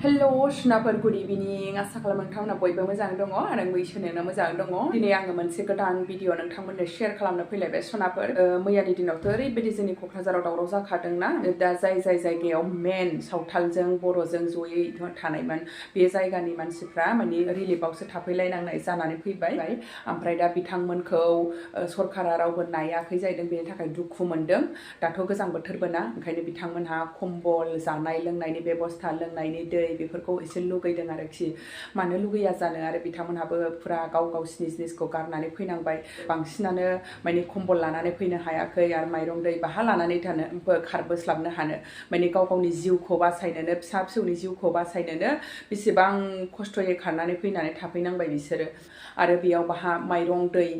hello सुनाफोर good इभिनिं आसा खालामो नोंथांमोना बयबो मोजां दङ आरो बैसोनो मोजां दङ दिनै आङो मोनसे गोदान भिडिअ नोंथांमोननो शेयार खालामनो फैलायबाय सुनाफोर मैयानि दिनावथ' ओरैबायदि जोंनि क'क्राझाराव दावराव जाखादोंना दा जाय जायगायाव मेन सावथालजों बर'जों जयै थानायमोन बे जायगानि मानसिफ्रा माने रिलिफआवसो थाफैलायनांनाय जानानै फैबाय ओमफ्राय दा बिथांमोनखौ सरकारा रावबो नायाखै जाहैदों बेनि थाखाय दुखु मोनदों दाथ' गोजां बोथोरबो ना ओंखायनो बिथांमोनहा कम्बल जानाय लोंनायनि बेबस्था लोंनायनि दै बेफोरखौ एसे लुगैदों आरोखि मानो लुगैया जानो आरो बिथांमोनहाबो फुरा गाव गावसिनि जिनिसखौ गारनानै फैनांबाय बांसिनानो माने कम्बल लानानै फैनो हायाखै आरो माइरं दै बाहा लानानै थानो खारबोस्लाबनो हानो माने गाव गावनि जिउखौ बासायनोनो फिसा फिसौनि जिउखौ बासायनोनो बेसेबां खस्थ'यै खारनानै फैनानै थाफैनांबाय बिसोरो आरो बेयाव बाहा माइरं दै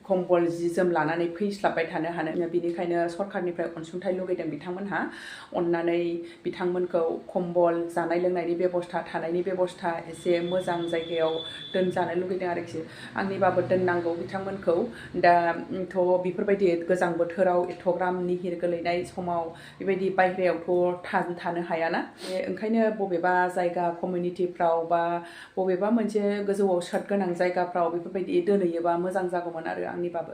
कम्बल जि जोम लानानै फैस्लाबबाय थानो हानो बिनिखायनो सरकारनिफ्राय अनसुंथाइ लुगैदों बिथांमोनहा अननानै बिथांमोनखौ कम्बल जानाय लोंनायनि बेबस्था थानायनि बेबस्था एसे मोजां जायगायाव दोनजानो लुगैदों आरोखि आंनिबाबो दोननांगौ बिथांमोनखौ दाथ' बेफोरबायदि गोजां बोथोराव एथ'ग्राम निहिर गोलैनाय समाव बेबायदि बायह्रायावथ' थानो हायाना ओंखायनो बबेबा जायगा कमिउनिटिफ्राव बा बबेबा मोनसे गोजौआव सार्ट गोनां जायगाफ्राव बेफोरबायदि दोनहैयोबा मोजां जागौमोन आरो आंनिबाबो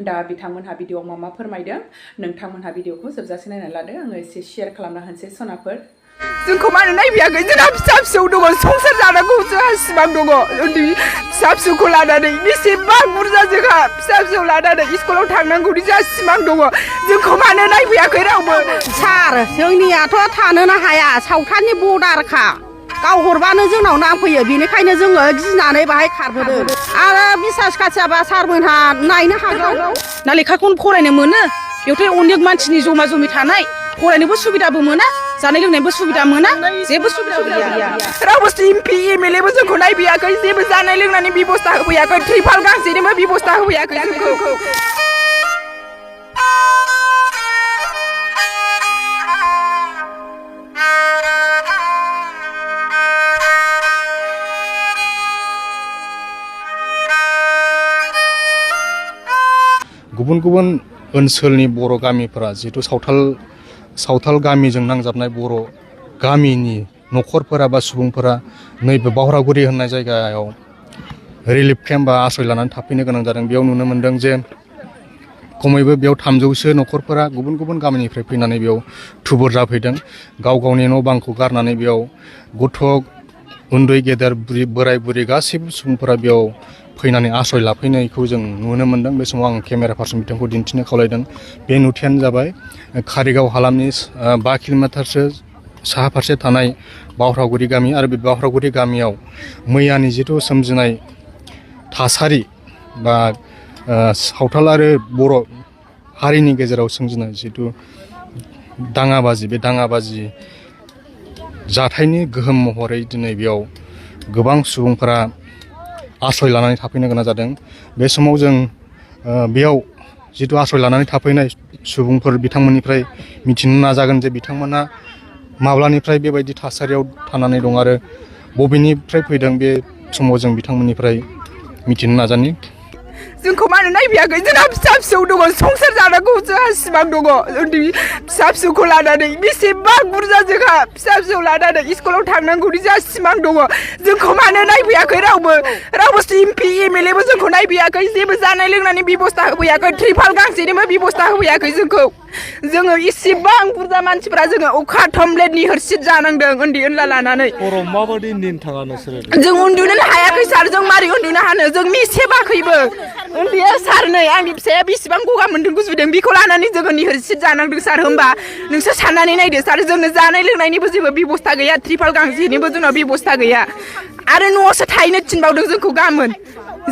दा बिथांमोनहा भिडिअ'आव मा फोरमायदों नोंथांमोनहा भिडिअ'खौ जोबजासे नायनानै लादो आङो एसे शेयार खालामना होनोसै सनाफोर जोंखौ मानो नायफैयाखै जोंहा फिसा फिसौ दङ संसार जानांगौ जोंहा सिमां दङ उन्दै फिसा फिसौखौ लानानै बेसेबां बुरजा जोंहा फिसा फिसौ लानानै स्कुलाव थांनांगौनि जोंहा सिमां दङ जोंखौ मानो नायफैयाखै रावबो सार जोंनियाथ' थानोनो हाया सावथालनि बर्डारखा गाव हरबानो जोंनाव नांफैयो बेनिखायनो जोङो गिनानै बाहाय खारबोदों आरो बिसास खाथियाबा सारमोनहा नायनो हागौ ना लेखाखौनो फरायनो मोनो बेवथ' अनेक मानसिनि जमा जमि थानाय फरायनोबो सुबिदाबो मोना जानाय लोंनायबो सुबिदा मोना जेबो सुबिदा गैया रावबो एमपि एमएलएबो जोंखौ नायफैयाखै जेबो जानाय लोंनायनि बेबस्था होफैयाखै त्रिपाल गांसेनिबो बेबस्था होफैयाखै जोंखौ गुबुन गुबुन ओनसोलनि बर' गामिफोरा जिहेतु सावथाल गामिजों नांजाबनाय बर' गामिनि न'खरफोरा बा सुबुंफोरा नैबे बावरागुरि होननाय जायगायाव रिलिफ केम्प बा आश्रय लानानै थाफैनो गोनां जादों बेयाव नुनो मोन्दों जे खमैबो बेयाव 300सो न'खरफोरा गुबुन गुबुन गामिनिफ्राय फैनानै बेयाव थुबुर जाफैदों गाव गावनि न' बांखौ गारनानै बेयाव गथ' उन्दै गेदेर बोराय बुरि गासैबो सुबुंफोरा बेयाव फैनानै आश्रय लाफैनायखौ जों नुनो मोन्दों बे समाव आं केमेरा पार्सन बिथांखौ दिन्थिनो खावलायदों बे नुथायानो जाबाय कारिगाव हालामनि 5 किल'मिटारसो साहा फारसे थानाय बावरागुरि गामि आरो बे बावरागुरि गामियाव मैयानि जिथु सोमजिनाय थासारि बा सावथाल आरो बर' हारिनि गेजेराव सोमजिनाय जिथु दाङाबाजि बे दाङाबाजि जाथायनि गोहोम महरै दिनै बेयाव गोबां सुबुंफोरा आश्रय लानानै थाफैनो गोनां जादों बे समाव जों बेयाव जिथु आश्रय लानानै थाफैनाय सुबुंफोर बिथांमोननिफ्राय मिथिनो नाजागोन जे बिथांमोना माब्लानिफ्राय बेबायदि थासारियाव थानानै दं आरो बबेनिफ्राय फैदों बे समाव जों बिथांमोननिफ्राय मिथिनो नाजानि जोंखौ मानो नायफैयाखै जोंहा फिसा फिसौ दङ संसार जानांगौ जोंहा सिमां दङ उन्दै फिसा फिसौखौ लानानै बेसेबां बुरजा जोंहा फिसा फिसौ लानानै स्कुलाव थांनांगौनि जोंहा सिमां दङ जोंखौ मानो नायफैयाखै रावबो एमपि एमएलएबो जोंखौ नायफैयाखै जेबो जानाय लोंनायनि बेबस्था होफैयाखै त्रिपाल गांसेनिबो बेबस्था होफैयाखै जोङो इसेबां बुरजा मानसिफोरा जोङो अखा थमब्लेटनि हरसिद जानांदों उन्दै उनला लानानै माबायदि निन थाङा नोंसोरो जों उन्दुनोनो हायाखै सार जों मारै उन्दुनो हानो जों मिसेबाखैबो उन्दैया सार नै आंनि फिसाया बेसेबां गगा मोन्दों गुजुदों बेखौ लानानै जोङो निहरसिद जानांदों सार होमबा नोंसोर साननानै नायदो सार जोंनो जानाय लोंनायनिबो जेबो बेबस्था गैया त्रिपाल गांसेनिबो जोंनाव बेबस्था गैया आरो न'आवसो थाहैनो थिनबावदों जोंखौ गामोन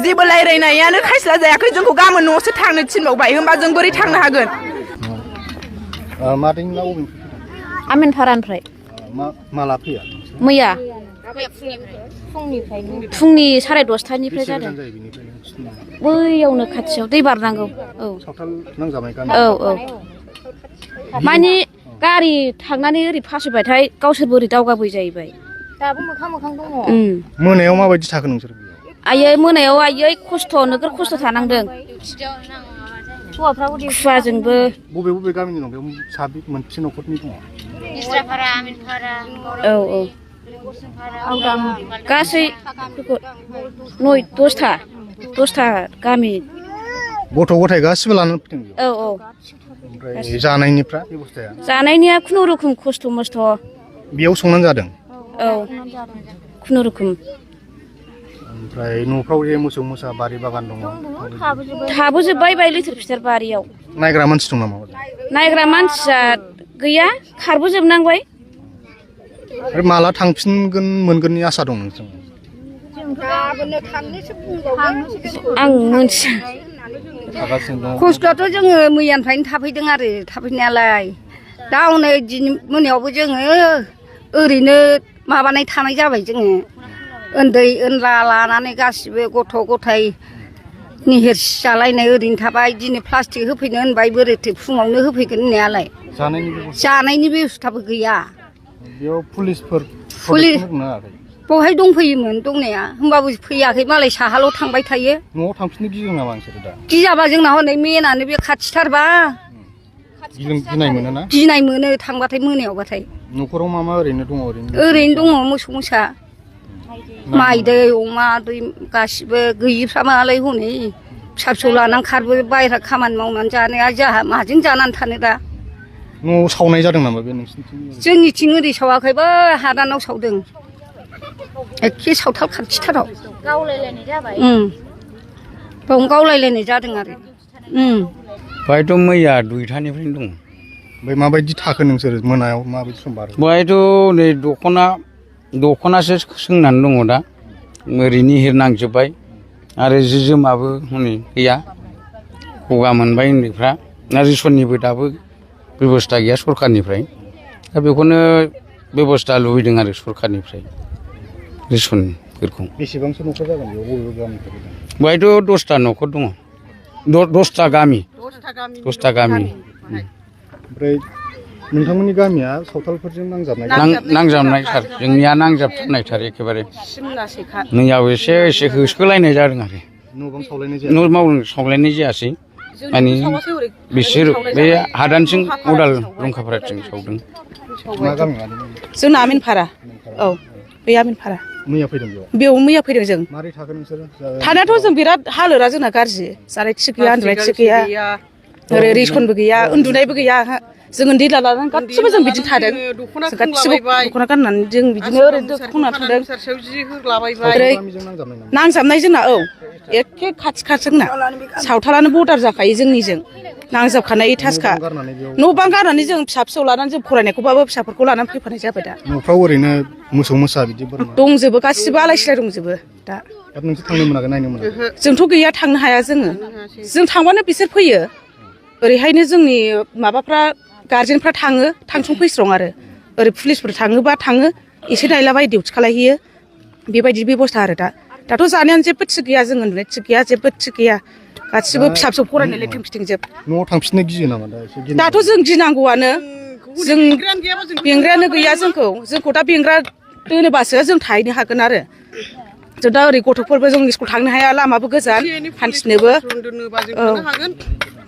जेबो रायज्लायनायानो खायस्ला जायाखै जोंखौ गामोन न'आवसो थांनो थिनबावबाय होमबा जों बोरै थांनो हागोन आमिनफारानिफ्राय माला फैया मैया फुंनि 10:30निफ्राय जादों बैयावनो खाथियाव दै बारनांगौ सावथाल नांजाबाय गामि औ माने गारि थांनानै ओरै फासयबाथाय गावसोरबो ओरै दावगाबोय जाहैबाय दाबो मोखां दङ मोनायाव माबायदि थाखो नोंसोर आयै मोनायाव खस्थ' नोगोर खस्थ' थानांदों हौवाफ्राबो खुवाजोंबो बबे गामिनि दं बेयाव साबि मोनसे न'खरनि दङ निस्राफारा आमिनफारा गासै 10था गामि गथ' गथाय गासिबो लानानै फैदों औ ओमफ्राय जानायनिफ्रा बेबस्थाया जानायनिया खुनुरुखुम खस्थ' मस्थ' बेयाव संनानै जादों औ खुनुरुखुम ओमफ्राय न'फ्राव जे मोसौ मोसा बारि बागान दङ थाबोजोब्बाय बाय लिथार फिथार बारियाव नायग्रा मानसि दं नामा नायग्रा मानसिया गैया खारबोजोबनांबाय आरो माला थांफिनगोन मोनगोननि आसा दं नोंसोर आं मोनथिया खस्थ'आथ' जोङो मैयानिफ्रायनो थाफैदों आरो थाफैनायालाय दा हनै दिनै मोनायावबो जोङो ओरैनो माबानाय थानाय जाबाय जोङो उन्दै उनला लानानै गासिबो गथ' गथाय निहिरसि जालायनाय ओरैनो थाबाय दिनै प्लास्टिक होफैनो होनबाय बोरैथो फुङावनो होफैगोन होननायालाय जानायनि बेबस्थाबो गैया बेयाव पुलिसफोर बहाय दंफैयोमोन दंनाया होमबाबो फैयाखै मालाय साहाल' थांबाय थायो न'आव थांफिननो गिदों नामा नोंसोर दा गियाबा जोंना हनै मेनानो बे खाथिथारबा गिनाय मोनोना गिनाय मोनो थांबाथाय मोनायावबाथाय न'खराव मा ओरैनो दङ ओरैनो दङ मोसौ मोसा माइ दै अमा दै गासिबो गैयिफ्रा मालाय हनै फिसा फिसौ लानानै खारबो बायह्रा खामानि मावनानै जानाया जोंहा माजों जानानै थानो दा न'आव सावनाय जादों नामा बे नोंसिनिथिं जोंनिथिं ओरै सावाखैबो हादानाव सावदों एखे सावथाल खाथिथाराव गावलायलायनाय जाबाय बावनो गावलायलायनाय जादों आरो बेहायथ' मैया 2थानिफ्रायनो दं ओमफ्राय माबायदि थाखो नोंसोर मोनायाव माबायदि सम बारो बेहायथ' नै दख'नासो सोंनानै दङ दा ओरैनो हिरनांजोब्बाय आरो जि जोमाबो हनै गैया गगा मोनबाय उन्दैफ्रा रेसननिबो दाबो बेबस्था गैया सरखारनिफ्राय दा बेखौनो बेबस्था लुबैदों आरो सरखारनिफ्राय रेसनफोरखौ बेसेबांसो न'खर जागोन बेयाव बबे गामिनिफ्राय बेहायथ' 10था न'खर दङ 10था गामि ओमफ्राय नोंथांमोननि गामिया सावथालफोरजों नांजाबनाय सार जोंनिया नांजाबथारनायथार एखेबारे मैयाबो एसे होसोलायनाय जादों आरो न' सावलायनाय जायासै माने बिसोर बे हादानसिं अदाल लंकापाराथिं सावदों जोंना आमिनफारा औ बे आमिनफारा मैया फैदों बेयाव मैया फैदों जों मारै थाखो नोंसोरो थानायाथ' जों बिराद हालोदा जोंना गाज्रि जानाय थिग गैया उन्दुनाय थिग गैया ओरै रेसनबो गैया उन्दुनायबो गैया जों उन्दै लानानै गासिबो जों बिदिनो थादों गासिबो दख'ना गाननानै जों बिदिनो ओरैनो खना थादों ओरै नांजाबनाय जोंना औ एखे खाथि जोंना सावथालानो बर्डार जाखायो जोंनिजों नांजाबखानाय इटासखा न' बां गारनानै जों फिसा फिसौ लानानै जों फरायनायखौबाबो फिसाफोरखौ लानानै फैफानाय जाबाय दा न'फ्राव ओरैनो मोसौ मोसा बिदि दंजोबो गासिबो आलाय सिलाय दंजोबो दा नोंसोर थांनो मोनाखै नायनो मोनाखै जोंथ' गैया थांनो हाया जों थांबानो बिसोर फैयो ओरैहायनो जोंनि माबाफ्रा गार्जेनफ्रा थांसं फैस्रं आरो ओरै पुलिसफोर थाङोबा थाङो एसे नायलाबाय डिउटि खालायहैयो बेबायदि बेबस्था आरो दाथ' जानायानो जेबो थिग गैया जों उन्दुनाय थिग गैया जेबो थिग गैया गासिबो फिसा फिसौ फरायनायलाय फिथिंजोब न'आव थांफिननो गियो नामा दाथ' जों गिनांगौआनो जों बेंग्रायानो गैया जोंखौ दा बेंग्रा दोनोबासो जों थाहैनो हागोन आरो जों दा ओरै गथ'फोरबो जों स्कुल थांनो हाया लामाबो गोजान हान्थिनोबो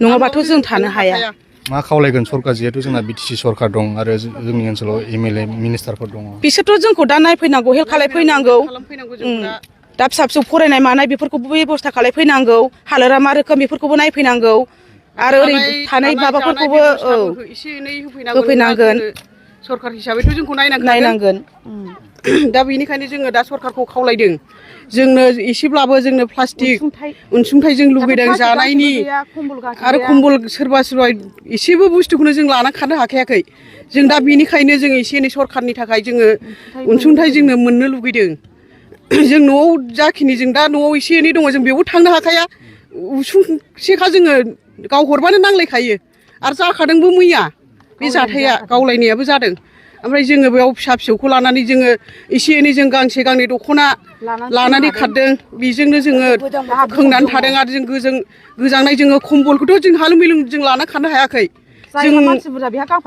नङाबाथ' जों थानो हाया मा खावलायगोन सरकार जिहेतु जोंना बिटिसि सरकार दं आरो जोंनि ओनसोलाव एमएलए मिनिस्टारफोर दङ बिसोरथ' जोंखौ दा नायफैनांगौ हेल्प खालायफैनांगौ दा फिसा फिसौ फरायनाय मानाय बेफोरखौबो बेबस्था खालायफैनांगौ हालोदा मा रोखोम बेफोरखौबो नायफैनांगौ आरो ओरै थानाय माबाफोरखौबो होफैनांगोन सरकार हिसाबैथ' जोंखौ नायनांगोन दा बेनिखायनो जोङो दा सरकारखौ खावलायदों जोंनो एसेब्लाबो जोंनो प्लास्टिक अनसुंथाइ जों लुगैदों जानायनि आरो कम्बल सोरबा एसेबो बुस्थुखौनो जों लाना खानो हाखायाखै जों दा बेनिखायनो जों एसे एनै सरकारनि थाखाय जोङो अनसुंथाइ जोंनो मोननो लुगैदों जों न'आव जाखिनि जों दा न'आव एसे एनै दङ जों बेयावबो थांनो हाखाया उसुंसेखा जोङो गाव हरबानो नांलायखायो आरो जाखादोंबो मैया बे जाथाया गावलायनायाबो जादों ओमफ्राय जोङो बेयाव फिसा फिसौखौ लानानै जोङो एसे एनै जों गांसे गांनै दख'ना लानानै खारदों बेजोंनो जोङो खोंनानै थादों आरो जों गोजांनाय जोङो कम्बलखौथ' जों हालुं मिलुं जों लाना खारनो हायाखै जों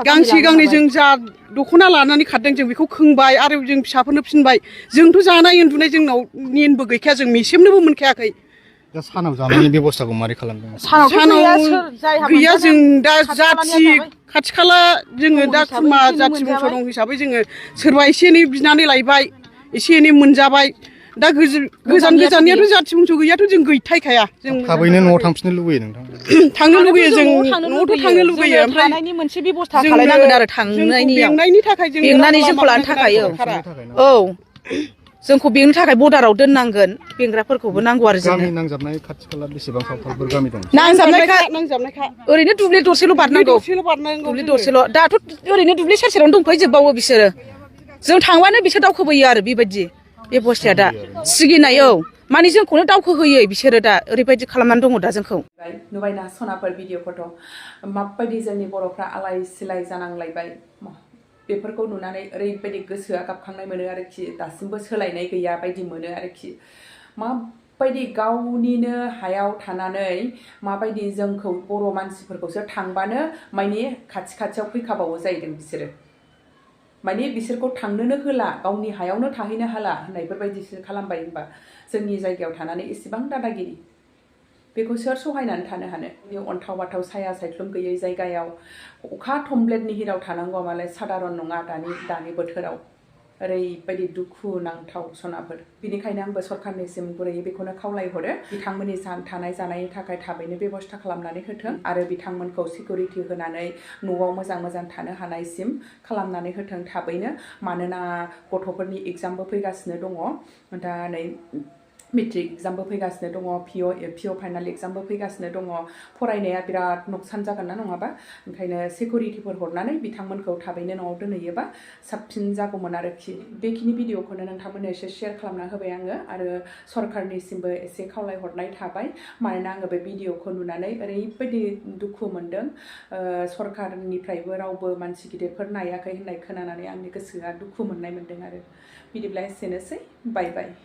गांसे गांनै जों जा दख'ना लानानै खारदों जों बेखौ खोंबाय आरो जों फिसाफोरनो फिनबाय जोंथ' जानाय उन्दुनाय जोंनाव नेनबो गैखाया जों मेसेमनोबो मोनखायाखै दा सानाव जानायनि बेबस्थाखौ मारै खालामदों सानाव गैया जों दा जाथि खाथि खाला जोङो दा खुरमा जाथि बंस दं हिसाबै जोङो सोरबा एसे एनै बिनानै लायबाय एसे एनै मोनजाबाय दा गोजान गोजाननियाथ' जाथि बंस' गैयाथ' जों गैथायखाया जों थाबैनो न'आव थांफिननो लुबैयो नोंथां थांनो लुबैयो जों न'आवथ' थांनो लुबैयो ओमफ्राय थानायनि मोनसे बेब'स्था खालायनांगोन आरो थांनायनियाव बेंनायनि थाखाय जों बेंनानै जोंखौ लानो थाखाय औ जोंखौ बेंनो थाखाय बर्डाराव दोननांगोन बेंग्राफोरखौबो नांगौ आरो जोंनो गामि नांजाबनाय खाथि खाला बेसेबां सावथालफोर गामि दं नांजाबनायखा ओरैनो दुब्लि दरसेल' बारनांगौ दुब्लि दरसेल' दाथ' ओरैनो दुब्लि सेर सेरावनो दंफैजोबबावो बिसोरो जों थांबानो बिसोर दावखोबोयो आरो बेबायदि बेबस्थाया दा सिगिनाय माने जोंखौनो दावखोहोयो बिसोरो दा ओरैबायदि खालामनानै दङ दा जोंखौ नुबायना सनाफोर भिडिअखौथ' माबायदि जोंनि बर'फ्रा आलाय सिलाय जानांलायबाय बेफोरखौ नुनानै ओरैबायदि गोसोआ गाबखांनाय मोनो आरोखि दासिमबो सोलायनाय गैया बायदि मोनो आरोखि माबायदि गावनिनो हायाव थानानै माबायदि जोंखौ बर' मानसिफोरखौसो थांबानो माने खाथि खाथियाव फैखाबावो जाहैदों बिसोरो माने बिसोरखौ थांनोनो होला गावनि हायावनो थाहैनो हाला होननायफोरबायदिसो खालामबाय होनबा जोंनि जायगायाव थानानै इसेबां दादागिरि बेखौ सोर सहायनानै थानो हानो बे अन्थाव बाथाव साया सायख्लुम गैयै जायगायाव अखा थमब्लेट निहिराव थानांगौ मालाय सादारन नङा दानि बोथोराव ओरैबायदि दुखु नांथाव सनाफोर बिनिखायनो आंबो सरखारनिसिम गुरैयै बेखौनो खावलायहरो बिथांमोननि थानाय जानायनि थाखाय थाबैनो बेबस्था खालामनानै होथों आरो बिथांमोनखौ सिकिउरिटि होनानै न'आव मोजां थानो हानायसिम खालामनानै होथों थाबैनो मानोना गथ'फोरनि एग्जामबो फैगासिनो दङ दा नै मेट्रिक एग्जामबो फैगासिनो दङ पिअ फाइनाल एग्जामबो फैगासिनो दङ फरायनाया बिराद नुकसान जागोन ना नङाबा ओंखायनो सिकिउरिटिफोर हरनानै बिथांमोनखौ थाबैनो न'आव दोनहैयोबा साबसिन जागौमोन आरोखि बेखिनि भिडिअखौनो नोंथांमोननो एसे शेयार खालामना होबाय आङो आरो सरखारनिसिमबो एसे खावलायहरनाय थाबाय मानोना आङो बे भिडिअखौ नुनानै ओरैबायदि दुखु मोनदों सरखारनिफ्रायबो रावबो मानसि गिदिरफोर नायाखै होननाय खोनानानै आंनि गोसोआ दुखु मोननाय मोनदों आरो बिदिब्ला एसेनोसै बाय बाय